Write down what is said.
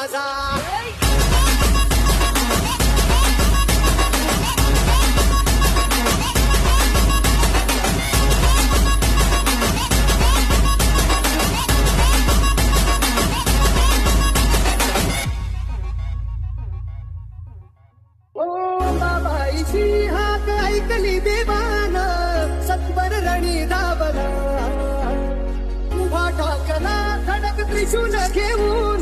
माझा. बाबाईची हाक ऐकली देवान, सत्वर रणी धावला. उभा टाकला खडक त्रिशूल घेऊन,